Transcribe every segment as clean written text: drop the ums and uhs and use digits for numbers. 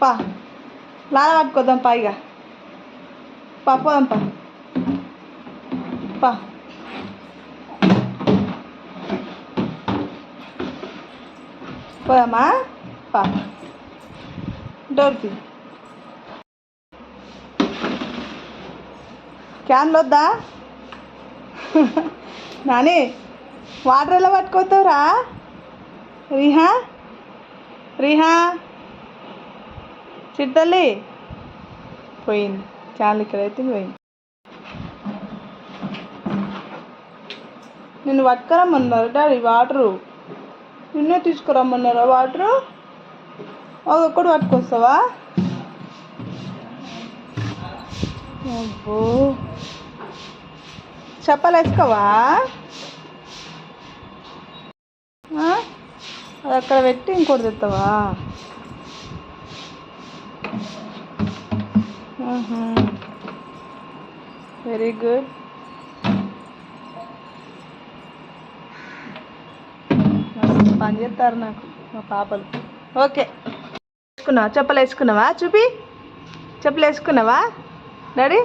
పా లాల పట్టుకోద్దాం పా ఇక పోదాం పా పోదామా పా డోర్కి క్యాన్లో వద్దా నాని వాటర్ ఎలా పట్టుకోతావురా రీహా చిట్టల్లి పోయింది క్యాన్లు ఇక్కడైతే పోయింది. నిన్ను పట్టుకురమ్మన్నారు డాడీ వాటరు, నిన్నే తీసుకురమ్మన్నారా వాటరు? ఒక్కడు పట్టుకొస్తావా? అబ్బో చెప్పలు వేసుకోవా? అది అక్కడ పెట్టి ఇంకోటి తెస్తావా? Very good. పని చేస్తారు నాకు మా పాపలు. ఓకే వేసుకున్నావా? చెప్పలు వేసుకున్నావా? చూపి చెప్పులు వేసుకున్నావా డాడీ?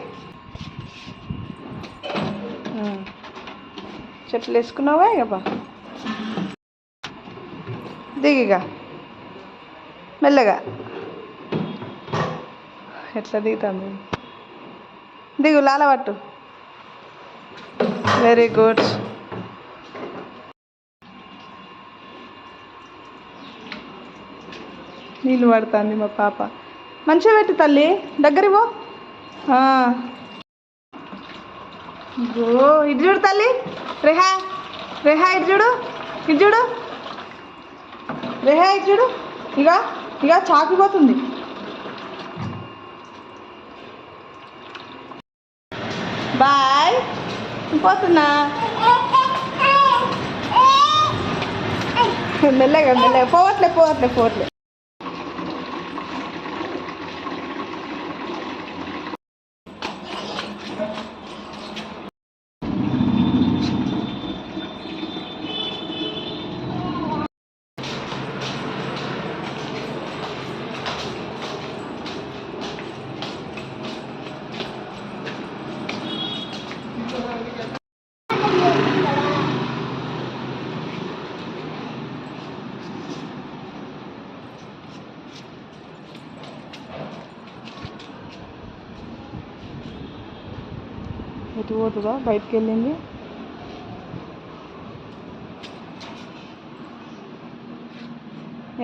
చెప్పులు వేసుకున్నావా? ఇక దిగిగా మెల్లగా ఎట్లా దిగుతుంది? దిగు లాల పట్టు. Very good. నీళ్ళు పడుతుంది మా పాప. మంచిగా పెట్టు తల్లి, దగ్గర పో. ఇటు చూడు తల్లి. రేహా ఇటు చూడు, రేహా ఇటు చూడు. ఇక చాకిపోతుంది. బాయ్, పోతున్నా. మెల్లగా పోవట్లే. ఎటు పోతుందా? బయటికి వెళ్ళింది.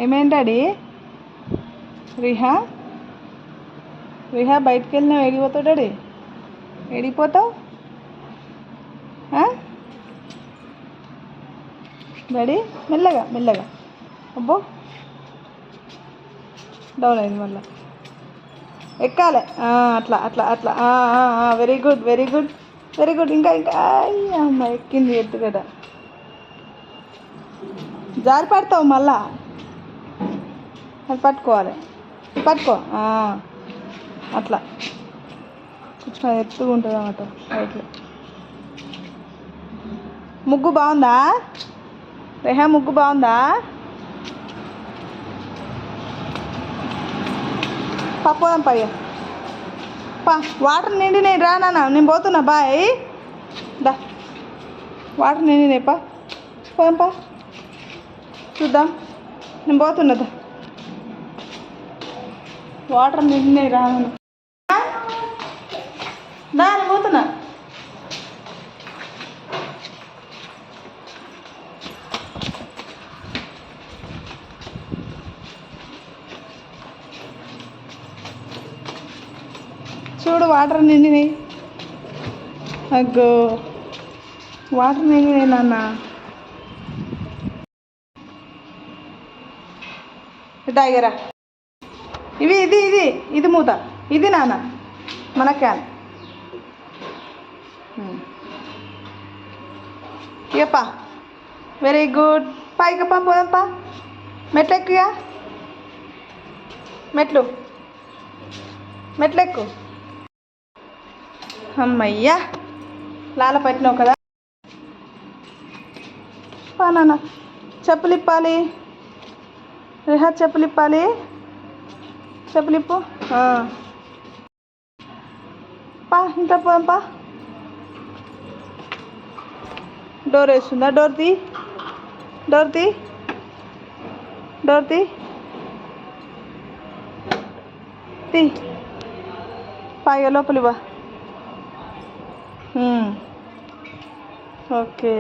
ఏమైంది డాడీ? రిహా బయటికి వెళ్ళినావు. ఏడిపోతావు డాడీ? ఏడిపోతావు డాడీ? మెల్లగా. అబ్బో డౌన్ అయింది. మళ్ళీ ఎక్కాలి. అట్లా. Very good. ఇంకా అమ్మ ఎక్కింది ఎత్తుగడ. జారి పడతావు మళ్ళా. అది పట్టుకోవాలి. పట్టుకో. అట్లా కొంచెం ఎత్తుగా ఉంటుంది అన్నమాట. రైట్లో ముగ్గు బాగుందా రేహా? ముగ్గు బాగుందా? పోదాం పా. వాటర్ నిండినాయి రా నాన్న, నేను పోతున్నా. బాయ్ దా. వాటర్ నిండినాయి పోదాం చూద్దాం. నేను పోతున్నదా. వాటర్ నిండినాయి రా నాన్న. నేను పోతున్నా. చూడు వాటర్ నిండినాయి. అగ్గో వాటర్ నిండినాయి నాన్న. దగ్గర ఇది మూత. ఇది నాన్న మన క్యాన్. ఇక వెరీ గుడ్. ఇక పోదాం. మెట్లు ఎక్కువ. మెట్లు ఎక్కువ. అమ్మయ్యా లాల పట్టినావు కదా. నాన్న చెప్పులు ఇప్పాలి. రేహా చెప్పులు ఇప్పాలి. చెప్పులిప్పు. పా ఇంత పోదాం పా. డోర్ వేస్తుందా? డోర్ తీ, డోర్ తీ, డోర్ తీ, తీ. పైగా లోపలి బా. ఓకే.